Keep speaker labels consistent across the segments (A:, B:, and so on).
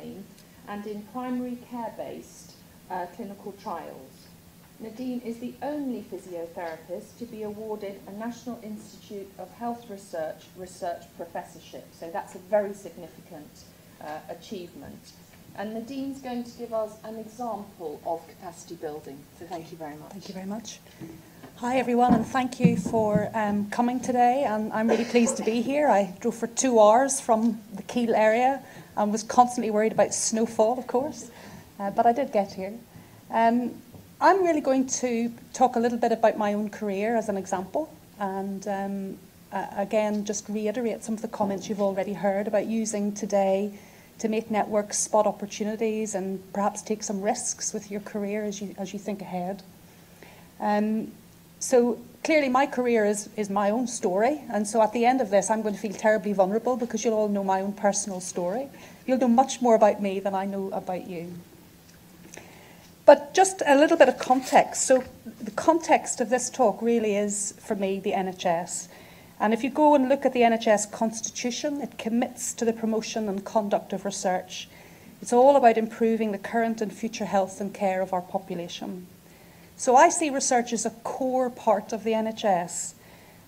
A: campaign and in primary care-based clinical trials. Nadine is the only physiotherapist to be awarded a National Institute of Health Research professorship, so that's a very significant achievement. And Nadine's going to give us an example of capacity building, so thank you very much.
B: Thank you very much. Hi everyone, and thank you for coming today, and I'm really pleased to be here. I drove for 2 hours from the Keele area and was constantly worried about snowfall, of course, but I did get here. I'm really going to talk a little bit about my own career as an example, and again just reiterate some of the comments you've already heard about using today to make networks spot opportunities and perhaps take some risks with your career as you think ahead. So clearly my career is my own story, and so at the end of this I'm going to feel terribly vulnerable because you'll all know my own personal story. You'll know much more about me than I know about you. But just a little bit of context. So the context of this talk really is, for me, the NHS. And if you go and look at the NHS Constitution, it commits to the promotion and conduct of research. It's all about improving the current and future health and care of our population. So I see research as a core part of the NHS.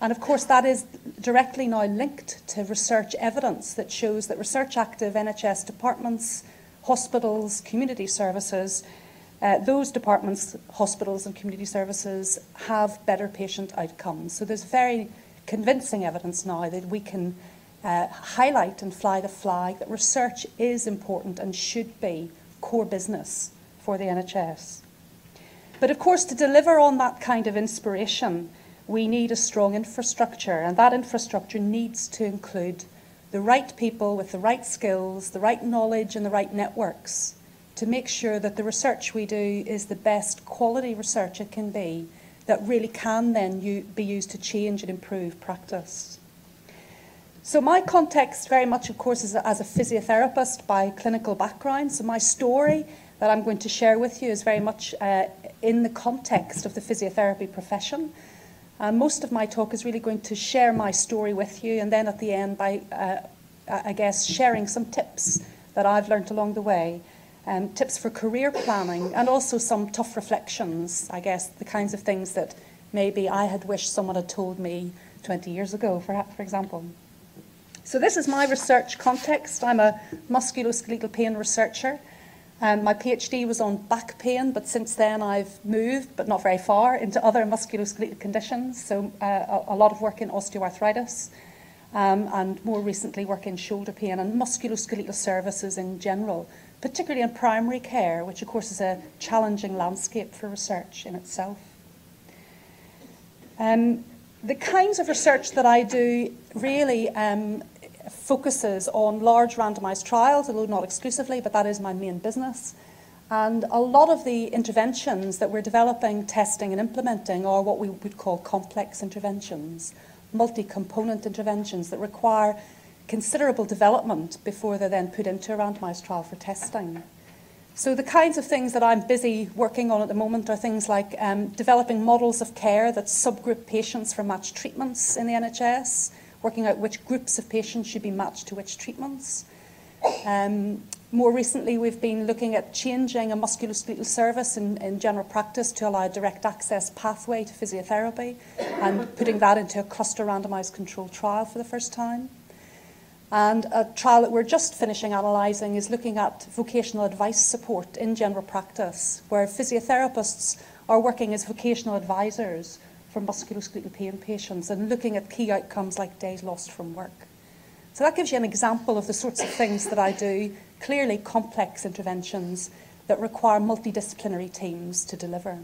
B: And of course that is directly now linked to research evidence that shows that research-active NHS departments, hospitals, community services, those departments, hospitals and community services have better patient outcomes. So there's very convincing evidence now that we can highlight and fly the flag that research is important and should be core business for the NHS. But of course, to deliver on that kind of inspiration, we need a strong infrastructure, and that infrastructure needs to include the right people with the right skills, the right knowledge and the right networks to make sure that the research we do is the best quality research it can be that really can then be used to change and improve practice. So my context very much, of course, is as a physiotherapist by clinical background. So my story that I'm going to share with you is very much in the context of the physiotherapy profession. Most of my talk is really going to share my story with you, and then at the end by, I guess, sharing some tips that I've learned along the way. Tips for career planning, and also some tough reflections, I guess, the kinds of things that maybe I had wished someone had told me 20 years ago, for example. So this is my research context. I'm a musculoskeletal pain researcher. My PhD was on back pain, but since then I've moved, but not very far, into other musculoskeletal conditions. So a lot of work in osteoarthritis, and more recently work in shoulder pain and musculoskeletal services in general, particularly in primary care, which of course is a challenging landscape for research in itself. The kinds of research that I do really focuses on large randomised trials, although not exclusively, but that is my main business. And a lot of the interventions that we're developing, testing and implementing are what we would call complex interventions, multi-component interventions that require considerable development before they're then put into a randomised trial for testing. So the kinds of things that I'm busy working on at the moment are things like developing models of care that subgroup patients for matched treatments in the NHS, working out which groups of patients should be matched to which treatments. More recently, we've been looking at changing a musculoskeletal service in general practice to allow a direct access pathway to physiotherapy and putting that into a cluster randomised controlled trial for the first time. And a trial that we're just finishing analysing is looking at vocational advice support in general practice, where physiotherapists are working as vocational advisors for musculoskeletal pain patients and looking at key outcomes like days lost from work. So that gives you an example of the sorts of things that I do, clearly complex interventions that require multidisciplinary teams to deliver.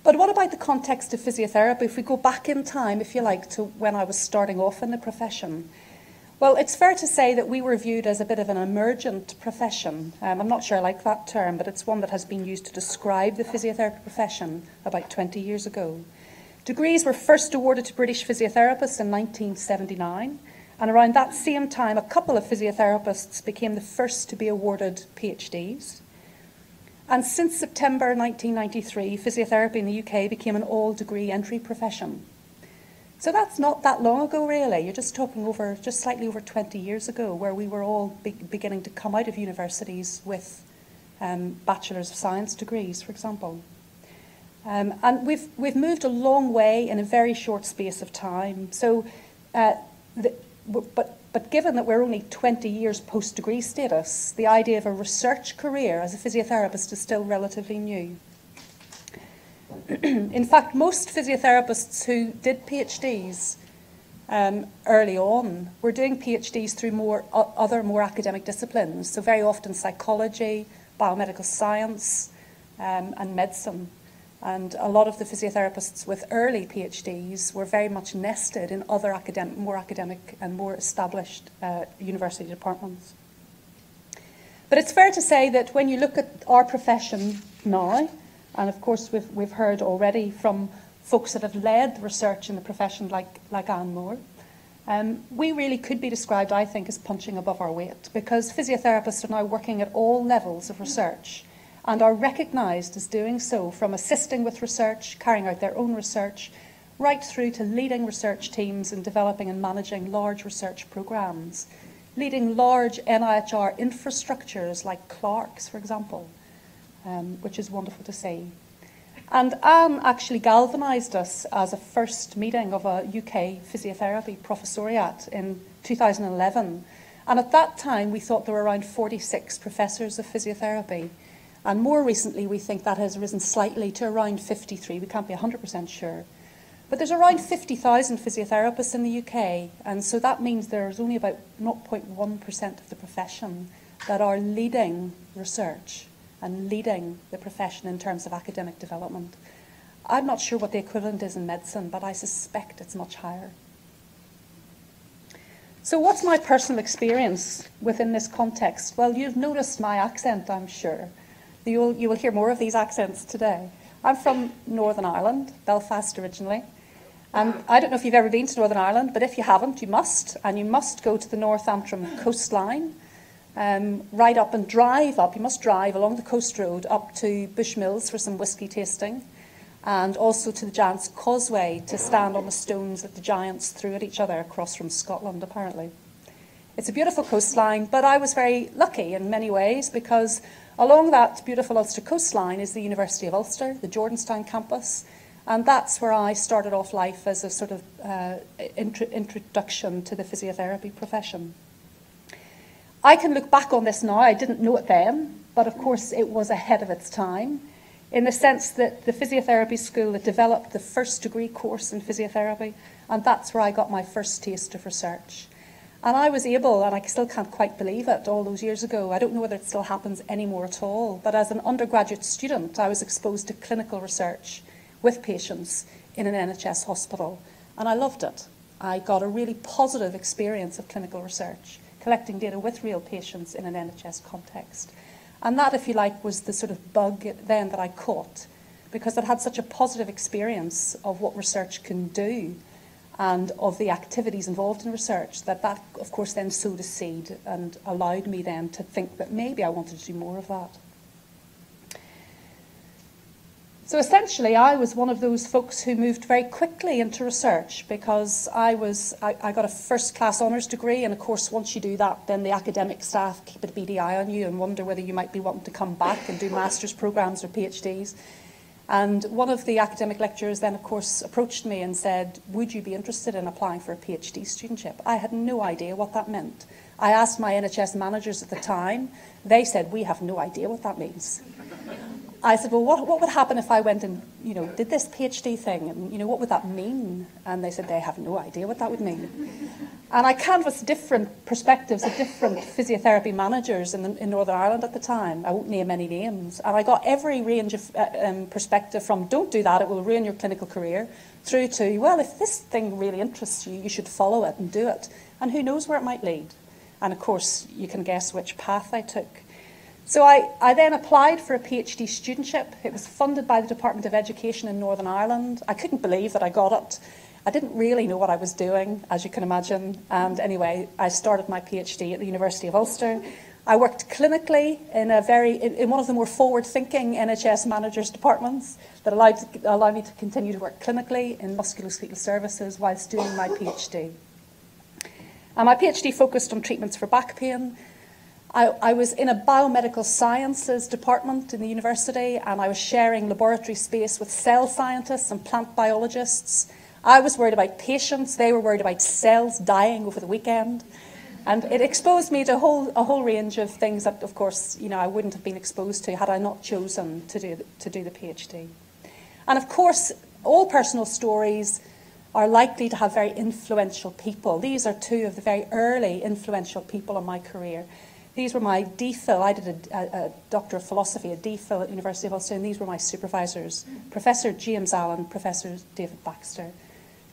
B: But what about the context of physiotherapy? If we go back in time, if you like, to when I was starting off in the profession, well, it's fair to say that we were viewed as a bit of an emergent profession. I'm not sure I like that term, but it's one that has been used to describe the physiotherapy profession about 20 years ago. Degrees were first awarded to British physiotherapists in 1979, and around that same time, a couple of physiotherapists became the first to be awarded PhDs. And since September 1993, physiotherapy in the UK became an all-degree entry profession. So that's not that long ago, really. You're just talking just slightly over 20 years ago, where we were all beginning to come out of universities with Bachelors of Science degrees, for example. And we've moved a long way in a very short space of time. So, but given that we're only 20 years post-degree status, the idea of a research career as a physiotherapist is still relatively new. In fact, most physiotherapists who did PhDs early on were doing PhDs through other more academic disciplines, so very often psychology, biomedical science, and medicine. And a lot of the physiotherapists with early PhDs were very much nested in other more academic and more established university departments. But it's fair to say that when you look at our profession now, and of course we've heard already from folks that have led research in the profession like Anne Moore, we really could be described, I think, as punching above our weight, because physiotherapists are now working at all levels of research and are recognised as doing so, from assisting with research, carrying out their own research, right through to leading research teams and developing and managing large research programmes, leading large NIHR infrastructures like Clark's, for example, which is wonderful to see. And Anne actually galvanised us as a first meeting of a UK physiotherapy professoriate in 2011. And at that time, we thought there were around 46 professors of physiotherapy. And more recently, we think that has risen slightly to around 53. We can't be 100% sure. But there's around 50,000 physiotherapists in the UK. And so that means there's only about 0.1% of the profession that are leading research and leading the profession in terms of academic development. I'm not sure what the equivalent is in medicine, but I suspect it's much higher. So what's my personal experience within this context? Well, you've noticed my accent, I'm sure. You will hear more of these accents today. I'm from Northern Ireland, Belfast originally. And I don't know if you've ever been to Northern Ireland, but if you haven't, you must. And you must go to the North Antrim coastline. Right up and drive up. You must drive along the coast road up to Bushmills for some whisky tasting, and also to the Giant's Causeway to stand on the stones that the giants threw at each other across from Scotland, apparently. It's a beautiful coastline, but I was very lucky in many ways, because along that beautiful Ulster coastline is the University of Ulster, the Jordanstown campus, and that's where I started off life as a sort of introduction to the physiotherapy profession. I can look back on this now. I didn't know it then, but of course it was ahead of its time, in the sense that the physiotherapy school that developed the first degree course in physiotherapy, and that's where I got my first taste of research. And I was able, and I still can't quite believe it, all those years ago, I don't know whether it still happens anymore at all, but as an undergraduate student, I was exposed to clinical research with patients in an NHS hospital, and I loved it. I got a really positive experience of clinical research, collecting data with real patients in an NHS context. And that, if you like, was the sort of bug then that I caught, because I'd had such a positive experience of what research can do and of the activities involved in research, that of course, then sowed a seed and allowed me then to think that maybe I wanted to do more of that. So essentially, I was one of those folks who moved very quickly into research, because I got a first-class honours degree, and of course, once you do that, then the academic staff keep a beady eye on you and wonder whether you might be wanting to come back and do master's programmes or PhDs. And one of the academic lecturers then, of course, approached me and said, would you be interested in applying for a PhD studentship? I had no idea what that meant. I asked my NHS managers at the time. They said, we have no idea what that means. I said, well, what would happen if I went and, did this PhD thing? And, what would that mean? And they said they have no idea what that would mean. And I canvassed different perspectives of different physiotherapy managers in Northern Ireland at the time. I won't name any names. And I got every range of perspective, from don't do that, it will ruin your clinical career, through to, well, if this thing really interests you, you should follow it and do it. And who knows where it might lead. And of course, you can guess which path I took. So I then applied for a PhD studentship. It was funded by the Department of Education in Northern Ireland. I couldn't believe that I got it. I didn't really know what I was doing, as you can imagine. And anyway, I started my PhD at the University of Ulster. I worked clinically in one of the more forward-thinking NHS managers' departments that allowed me to continue to work clinically in musculoskeletal services whilst doing my PhD. And my PhD focused on treatments for back pain. I was in a biomedical sciences department in the university, and I was sharing laboratory space with cell scientists and plant biologists. I was worried about patients. They were worried about cells dying over the weekend. And it exposed me to a whole range of things that, of course, I wouldn't have been exposed to had I not chosen to do the PhD. And of course, all personal stories are likely to have very influential people. These are two of the very early influential people in my career. These were my DPhil. I did a Doctor of Philosophy, a DPhil at University of Ulster, and these were my supervisors, Professor James Allen, Professor David Baxter.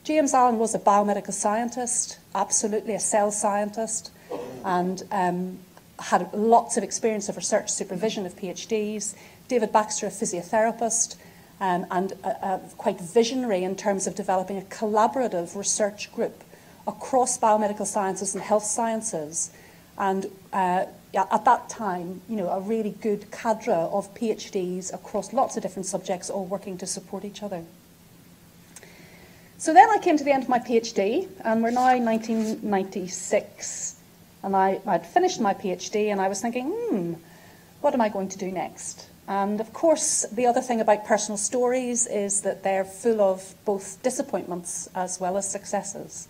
B: James Allen was a biomedical scientist, absolutely a cell scientist, and had lots of experience of research supervision of PhDs. David Baxter, a physiotherapist, and quite visionary in terms of developing a collaborative research group across biomedical sciences and health sciences. And at that time, a really good cadre of PhDs across lots of different subjects, all working to support each other. So then I came to the end of my PhD, and we're now in 1996, and I'd finished my PhD, and I was thinking, what am I going to do next? And of course, the other thing about personal stories is that they're full of both disappointments as well as successes.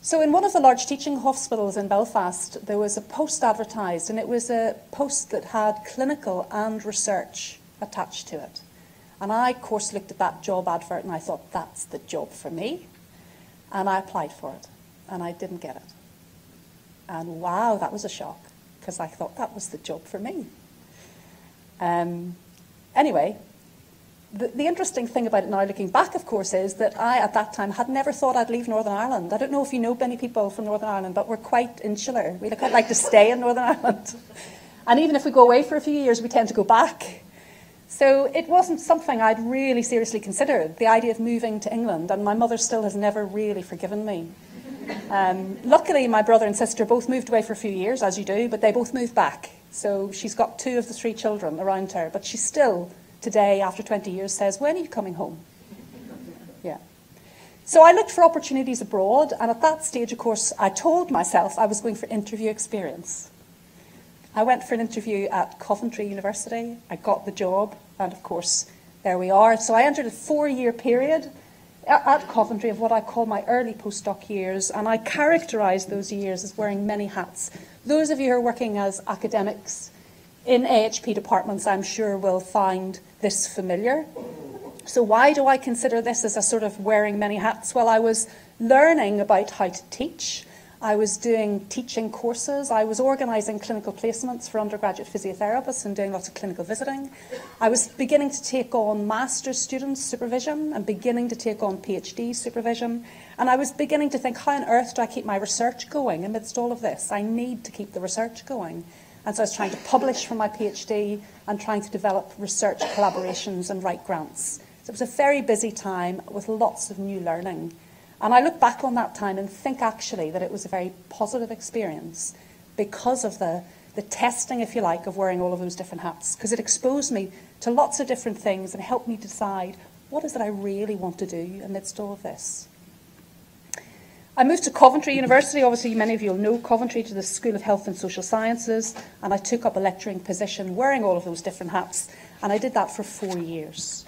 B: So in one of the large teaching hospitals in Belfast, there was a post advertised, and it was a post that had clinical and research attached to it. And I, of course, looked at that job advert and I thought, that's the job for me. And I applied for it, and I didn't get it. And wow, that was a shock, because I thought that was the job for me. Anyway, the interesting thing about it now, looking back, of course, is that I, at that time, had never thought I'd leave Northern Ireland. I don't know if you know many people from Northern Ireland, but we're quite insular. We quite like to stay in Northern Ireland. And even if we go away for a few years, we tend to go back. So it wasn't something I'd really seriously considered, the idea of moving to England, and my mother still has never really forgiven me. Luckily, my brother and sister both moved away for a few years, as you do, but they both moved back. So she's got 2 of the 3 children around her, but she still, today, after 20 years, says, when are you coming home? Yeah. So I looked for opportunities abroad, and at that stage, of course, I told myself I was going for interview experience. I went for an interview at Coventry University. I got the job, and of course, there we are. So I entered a 4-year period at Coventry of what I call my early postdoc years, and I characterised those years as wearing many hats. Those of you who are working as academics in AHP departments, I'm sure, will find this familiar. So why do I consider this as a sort of wearing many hats? Well, I was learning about how to teach. I was doing teaching courses. I was organising clinical placements for undergraduate physiotherapists and doing lots of clinical visiting. I was beginning to take on master's students supervision and beginning to take on PhD supervision. And I was beginning to think, how on earth do I keep my research going amidst all of this? I need to keep the research going. And so I was trying to publish for my PhD and trying to develop research collaborations and write grants. So it was a very busy time with lots of new learning. And I look back on that time and think actually that it was a very positive experience because of the testing, if you like, of wearing all of those different hats, because it exposed me to lots of different things and helped me decide what is it I really want to do amidst all of this. I moved to Coventry University. Obviously, many of you will know Coventry, to the School of Health and Social Sciences, and I took up a lecturing position wearing all of those different hats, and I did that for 4 years.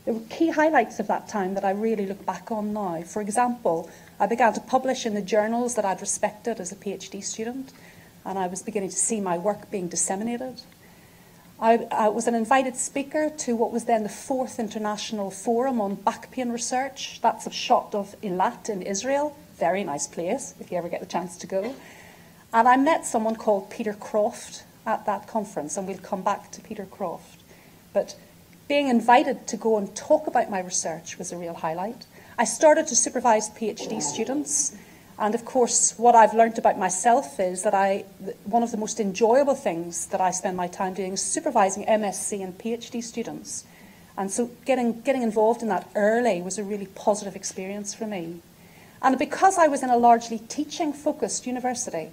B: There were key highlights of that time that I really look back on now. For example, I began to publish in the journals that I'd respected as a PhD student, and I was beginning to see my work being disseminated. I was an invited speaker to what was then the 4th International Forum on Back Pain Research. That's a shot of Eilat in Israel. Very nice place, if you ever get the chance to go. And I met someone called Peter Croft at that conference, and we'll come back to Peter Croft. But being invited to go and talk about my research was a real highlight. I started to supervise PhD students, and of course what I've learnt about myself is that one of the most enjoyable things that I spend my time doing is supervising MSc and PhD students. And so getting involved in that early was a really positive experience for me. And because I was in a largely teaching-focused university,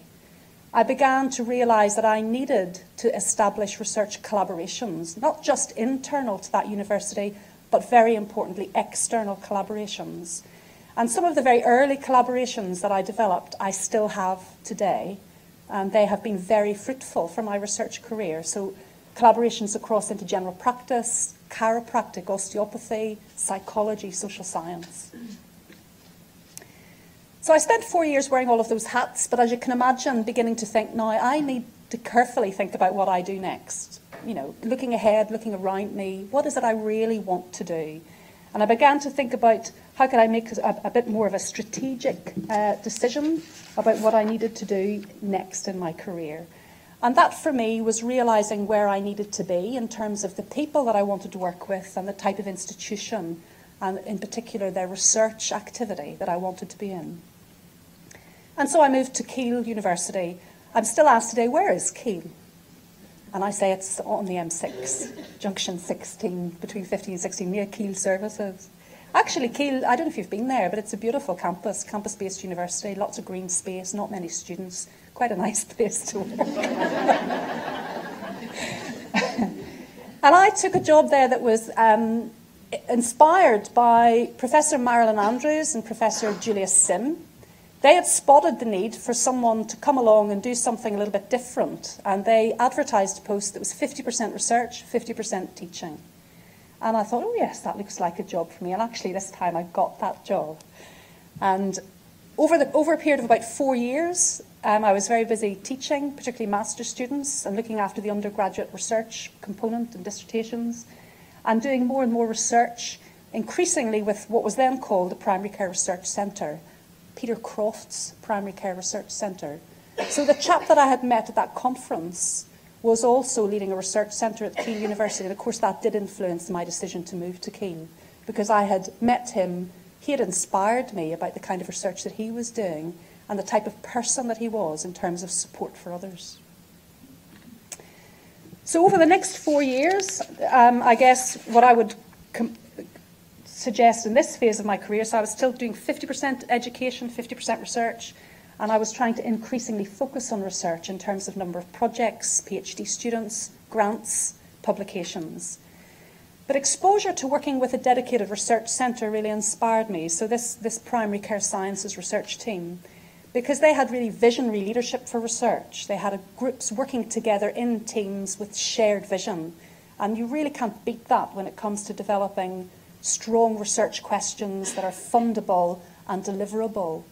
B: I began to realise that I needed to establish research collaborations, not just internal to that university, but very importantly, external collaborations. And some of the very early collaborations that I developed, I still have today, and they have been very fruitful for my research career. So collaborations across into general practice, chiropractic, osteopathy, psychology, social science. So I spent 4 years wearing all of those hats, but as you can imagine, beginning to think, now I need to carefully think about what I do next. You know, looking ahead, looking around me, what is it I really want to do? And I began to think about how could I make a bit more of a strategic decision about what I needed to do next in my career. And that for me was realising where I needed to be in terms of the people that I wanted to work with and the type of institution, and in particular their research activity that I wanted to be in. And so I moved to Keele University. I'm still asked today, where is Keele? And I say it's on the M6, junction 16, between 15 and 16, near Keele Services. Actually, Keele, I don't know if you've been there, but it's a beautiful campus, campus-based university, lots of green space, not many students, quite a nice place to work. And I took a job there that was inspired by Professor Marilyn Andrews and Professor Julius Sim. They had spotted the need for someone to come along and do something a little bit different, and they advertised a post that was 50% research, 50% teaching. And I thought, oh yes, that looks like a job for me. And actually this time I got that job. And over a period of about 4 years, I was very busy teaching, particularly master's students, and looking after the undergraduate research component and dissertations, and doing more and more research, increasingly with what was then called the Primary Care Research Centre, Peter Croft's Primary Care Research Centre. So the chap that I had met at that conference was also leading a research centre at Keele University, and of course that did influence my decision to move to Keele, because I had met him, he had inspired me about the kind of research that he was doing and the type of person that he was in terms of support for others. So over the next 4 years, I guess what I would suggest in this phase of my career, so I was still doing 50% education, 50% research, and I was trying to increasingly focus on research in terms of number of projects, PhD students, grants, publications. But exposure to working with a dedicated research centre really inspired me, so this Primary Care Sciences research team, because they had really visionary leadership for research. They had groups working together in teams with shared vision, and you really can't beat that when it comes to developing strong research questions that are fundable and deliverable.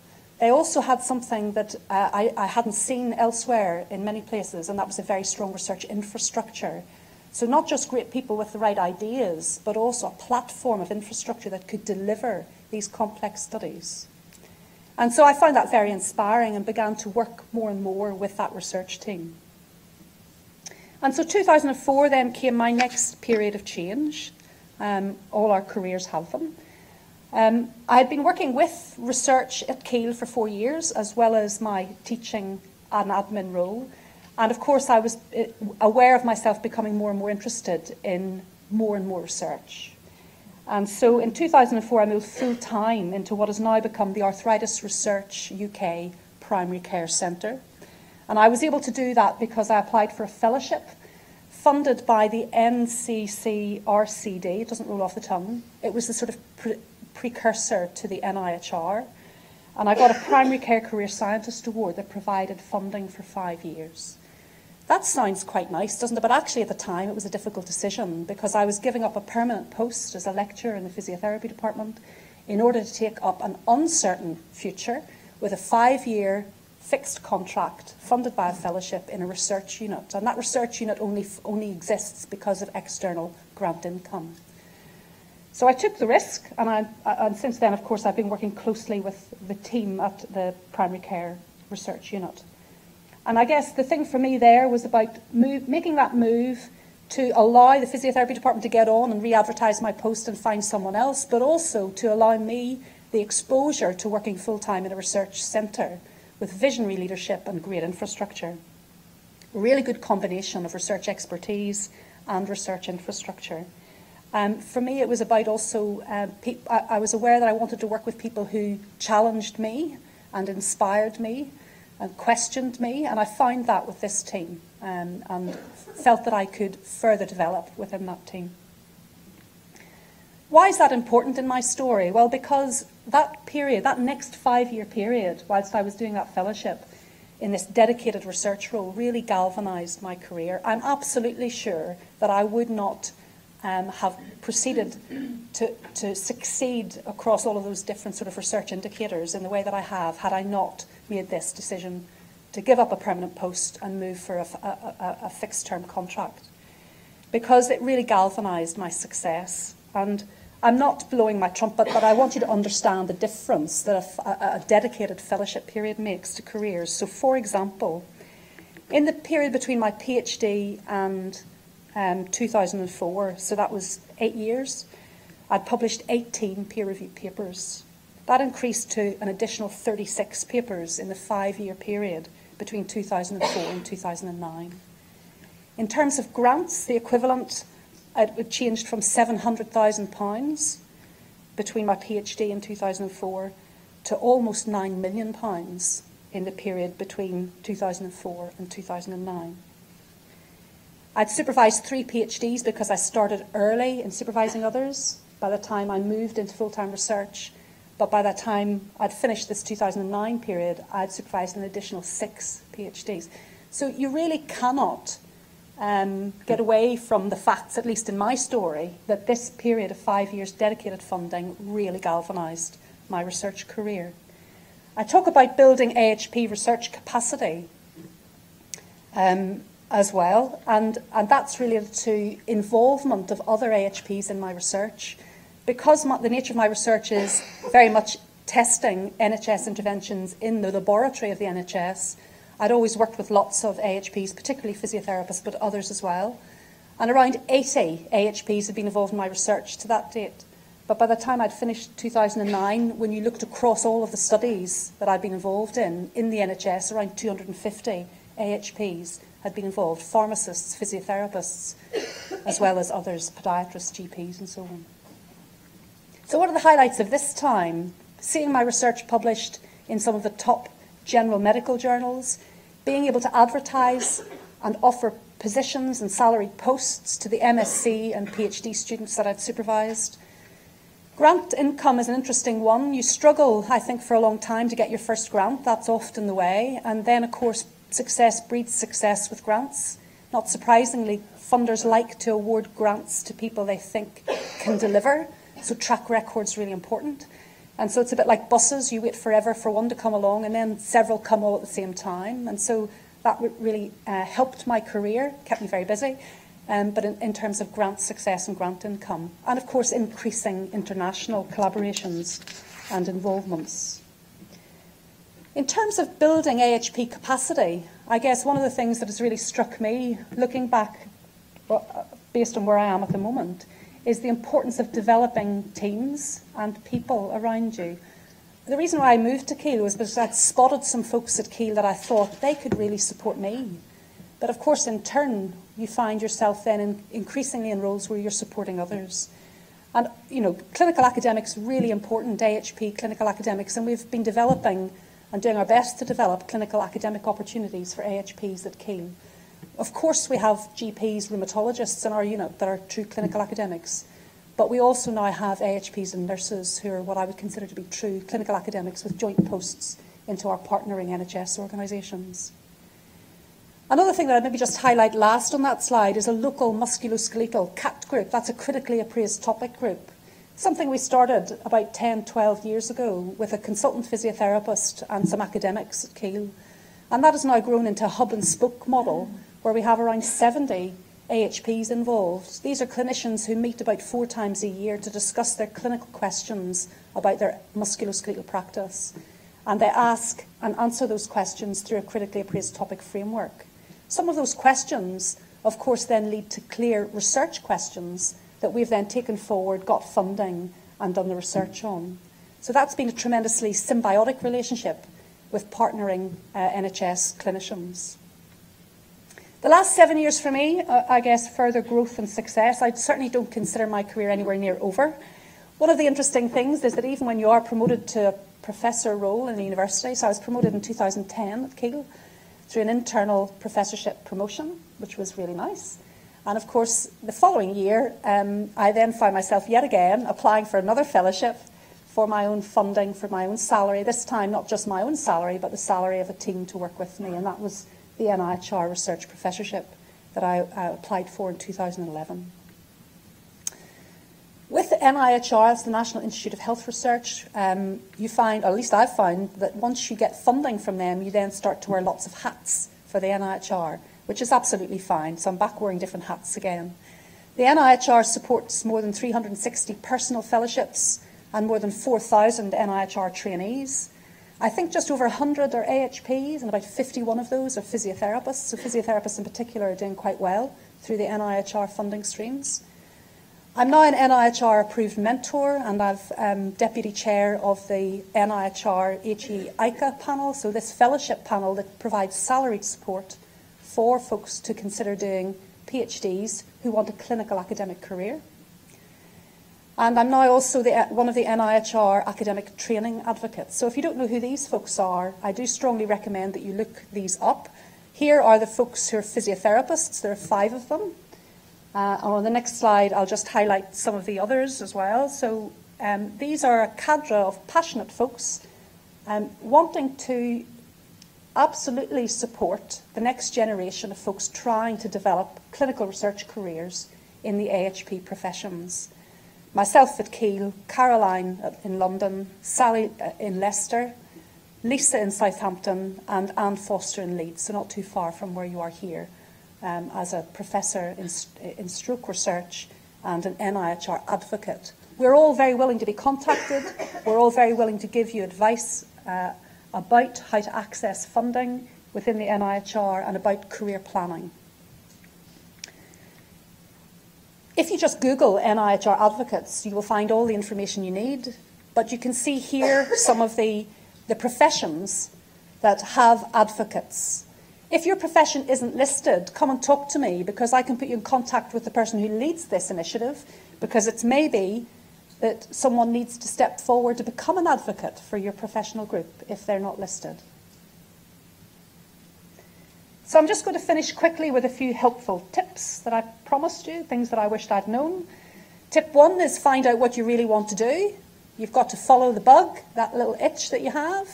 B: They also had something that I hadn't seen elsewhere in many places, and that was a very strong research infrastructure. So not just great people with the right ideas, but also a platform of infrastructure that could deliver these complex studies. And so I found that very inspiring and began to work more and more with that research team. And so 2004 then came my next period of change. All our careers have them. I had been working with research at Keele for 4 years, as well as my teaching and admin role. And of course, I was aware of myself becoming more and more interested in more and more research. And so in 2004, I moved full-time into what has now become the Arthritis Research UK Primary Care Centre. And I was able to do that because I applied for a fellowship funded by the NCCRCD. It doesn't roll off the tongue. It was the sort of precursor to the NIHR. And I got a Primary Care Career Scientist Award that provided funding for 5 years. That sounds quite nice, doesn't it? But actually at the time it was a difficult decision, because I was giving up a permanent post as a lecturer in the physiotherapy department in order to take up an uncertain future with a 5-year fixed contract funded by a fellowship in a research unit. And that research unit only exists because of external grant income. So I took the risk, and since then, of course, I've been working closely with the team at the Primary Care Research Unit. And I guess the thing for me there was about making that move to allow the physiotherapy department to get on and re-advertise my post and find someone else, but also to allow me the exposure to working full-time in a research centre with visionary leadership and great infrastructure. A really good combination of research expertise and research infrastructure. For me, it was about also, I was aware that I wanted to work with people who challenged me and inspired me, and questioned me, and I found that with this team, and felt that I could further develop within that team. Why is that important in my story? Well, because that period, that next 5-year period, whilst I was doing that fellowship in this dedicated research role, really galvanised my career. I'm absolutely sure that I would not have proceeded to succeed across all of those different sort of research indicators in the way that I have, had I not made this decision to give up a permanent post and move for a fixed-term contract, because it really galvanised my success. And I'm not blowing my trumpet, but I want you to understand the difference that a dedicated fellowship period makes to careers. So, for example, in the period between my PhD and 2004, so that was 8 years, I'd published 18 peer-reviewed papers. That increased to an additional 36 papers in the 5-year period between 2004 and 2009. In terms of grants, the equivalent, it changed from £700,000 between my PhD in 2004 to almost £9 million in the period between 2004 and 2009. I'd supervised 3 PhDs because I started early in supervising others by the time I moved into full-time research. But by the time I'd finished this 2009 period, I'd supervised an additional 6 PhDs. So you really cannot get away from the facts, at least in my story, that this period of 5 years dedicated funding really galvanised my research career. I talk about building AHP research capacity as well, and that's related to involvement of other AHPs in my research. Because the nature of my research is very much testing NHS interventions in the laboratory of the NHS, I'd always worked with lots of AHPs, particularly physiotherapists, but others as well. And around 80 AHPs had been involved in my research to that date. But by the time I'd finished 2009, when you looked across all of the studies that I'd been involved in the NHS, around 250 AHPs had been involved, pharmacists, physiotherapists, as well as others, podiatrists, GPs, and so on. So what are the highlights of this time? Seeing my research published in some of the top general medical journals, being able to advertise and offer positions and salaried posts to the MSc and PhD students that I'd supervised. Grant income is an interesting one. You struggle, I think, for a long time to get your first grant. That's often the way. And then, of course, success breeds success with grants. Not surprisingly, funders like to award grants to people they think can deliver. So track record's really important. And so it's a bit like buses. You wait forever for one to come along, and then several come all at the same time. And so that really helped my career, kept me very busy, but in terms of grant success and grant income. And, of course, increasing international collaborations and involvements. In terms of building AHP capacity, I guess one of the things that has really struck me, looking back, based on where I am at the moment, is the importance of developing teams and people around you. The reason why I moved to Keele was because I'd spotted some folks at Keele that I thought they could really support me. But of course, in turn, you find yourself then increasingly in roles where you're supporting others. And, you know, clinical academics, really important, AHP clinical academics, and we've been developing and doing our best to develop clinical academic opportunities for AHPs at Keele. Of course, we have GPs, rheumatologists in our unit that are true clinical academics, but we also now have AHPs and nurses who are what I would consider to be true clinical academics with joint posts into our partnering NHS organisations. Another thing that I'd maybe just highlight last on that slide is a local musculoskeletal CAT group. That's a critically appraised topic group. Something we started about 10, 12 years ago with a consultant physiotherapist and some academics at Keele. And that has now grown into a hub and spoke model where we have around 70 AHPs involved. These are clinicians who meet about 4 times a year to discuss their clinical questions about their musculoskeletal practice. And they ask and answer those questions through a critically appraised topic framework. Some of those questions, of course, then lead to clear research questions that we've then taken forward, got funding, and done the research on. So that's been a tremendously symbiotic relationship with partnering NHS clinicians. The last 7 years for me, I guess, further growth and success. I certainly don't consider my career anywhere near over. One of the interesting things is that even when you are promoted to professor role in the university. So I was promoted in 2010 at Keele through an internal professorship promotion, which was really nice. And of course, the following year, I then found myself yet again applying for another fellowship for my own funding, for my own salary. This time, not just my own salary, but the salary of a team to work with me. And that was the NIHR Research Professorship that I applied for in 2011. With the NIHR, it's the National Institute of Health Research, you find, or at least I've found, that once you get funding from them, you then start to wear lots of hats for the NIHR, which is absolutely fine. So I'm back wearing different hats again. The NIHR supports more than 360 personal fellowships and more than 4,000 NIHR trainees. I think just over 100 are AHPs, and about 51 of those are physiotherapists. So physiotherapists in particular are doing quite well through the NIHR funding streams. I'm now an NIHR approved mentor, and I'm deputy chair of the NIHR HE ICA panel, so this fellowship panel that provides salaried support for folks to consider doing PhDs who want a clinical academic career. And I'm now also one of the NIHR academic training advocates. So if you don't know who these folks are, I do strongly recommend that you look these up. Here are the folks who are physiotherapists. There are 5 of them. And on the next slide, I'll just highlight some of the others as well. So these are a cadre of passionate folks wanting to absolutely support the next generation of folks trying to develop clinical research careers in the AHP professions. Myself at Keele, Caroline in London, Sally in Leicester, Lisa in Southampton, and Anne Foster in Leeds, so not too far from where you are here, as a professor in stroke research and an NIHR advocate. We're all very willing to be contacted. We're all very willing to give you advice about how to access funding within the NIHR and about career planning. If you just Google NIHR Advocates, you will find all the information you need, but you can see here some of the professions that have advocates. If your profession isn't listed, come and talk to me, because I can put you in contact with the person who leads this initiative, because it's maybe that someone needs to step forward to become an advocate for your professional group if they're not listed. So I'm just going to finish quickly with a few helpful tips that I promised you, things that I wished I'd known. Tip 1 is find out what you really want to do. You've got to follow the bug, that little itch that you have.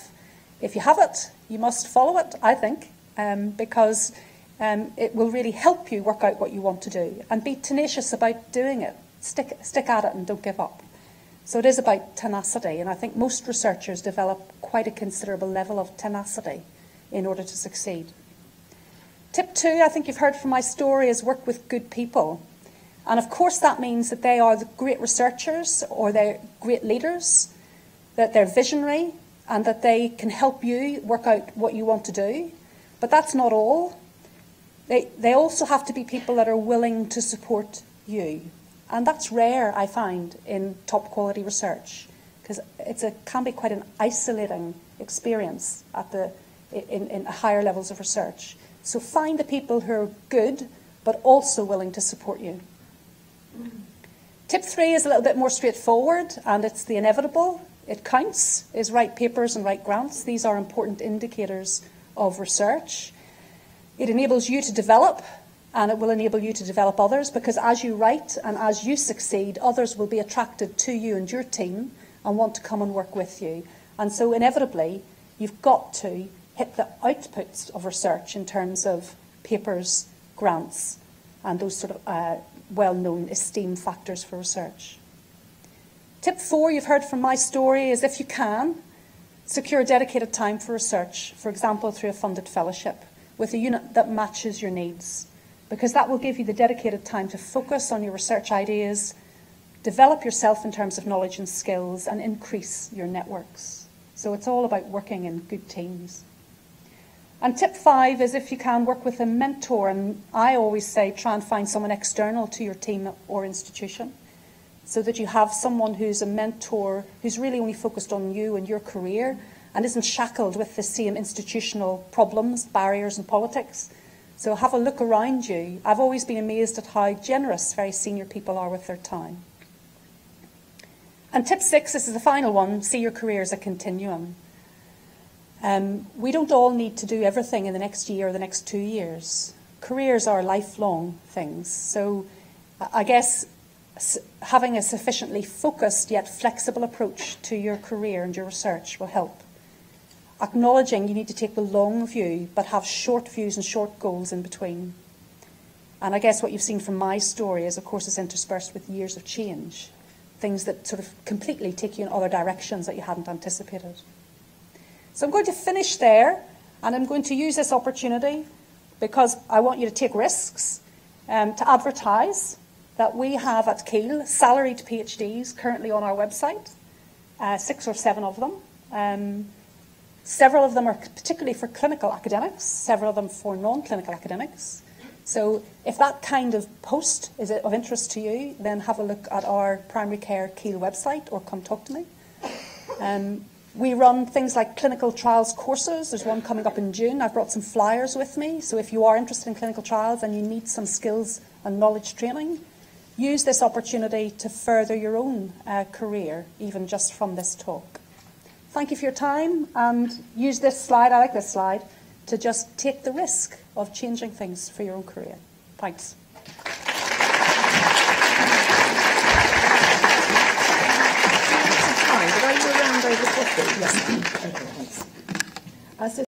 B: If you have it, you must follow it, I think, because it will really help you work out what you want to do. And be tenacious about doing it. Stick at it and don't give up. So it is about tenacity, and I think most researchers develop quite a considerable level of tenacity in order to succeed. Tip 2, I think you've heard from my story, is work with good people. And of course that means that they are the great researchers or they're great leaders, that they're visionary, and that they can help you work out what you want to do. But that's not all. They also have to be people that are willing to support you. And that's rare, I find, in top quality research, because can be quite an isolating experience in higher levels of research. So find the people who are good, but also willing to support you. Tip 3 is a little bit more straightforward, and it's the inevitable. It counts, is write papers and write grants. These are important indicators of research. It enables you to develop, and it will enable you to develop others, because as you write and as you succeed, others will be attracted to you and your team and want to come and work with you. And so inevitably, you've got to hit the outputs of research in terms of papers, grants, and those sort of well-known esteem factors for research. Tip 4, you've heard from my story, is if you can, secure dedicated time for research, for example, through a funded fellowship, with a unit that matches your needs, because that will give you the dedicated time to focus on your research ideas, develop yourself in terms of knowledge and skills, and increase your networks. So it's all about working in good teams. And tip 5 is, if you can, work with a mentor. And I always say try and find someone external to your team or institution, so that you have someone who's a mentor who's really only focused on you and your career and isn't shackled with the same institutional problems, barriers and politics. So have a look around you. I've always been amazed at how generous very senior people are with their time. And tip 6, this is the final one, see your career as a continuum. We don't all need to do everything in the next year or the next 2 years. Careers are lifelong things. So I guess having a sufficiently focused yet flexible approach to your career and your research will help. Acknowledging you need to take the long view, but have short views and short goals in between. And I guess what you've seen from my story is, of course, it's interspersed with years of change, things that sort of completely take you in other directions that you hadn't anticipated. So I'm going to finish there, and I'm going to use this opportunity because I want you to take risks, to advertise that we have at Keele salaried PhDs currently on our website, 6 or 7 of them. Several of them are particularly for clinical academics, several of them for non-clinical academics. So if that kind of post is of interest to you, then have a look at our primary care Keele website or come talk to me. We run things like clinical trials courses. There's one coming up in June. I've brought some flyers with me. So if you are interested in clinical trials and you need some skills and knowledge training, use this opportunity to further your own career, even just from this talk. Thank you for your time, and use this slide, I like this slide, to just take the risk of changing things for your own career. Thanks.
C: Did I go around over coffee? Yes. Okay, thanks. So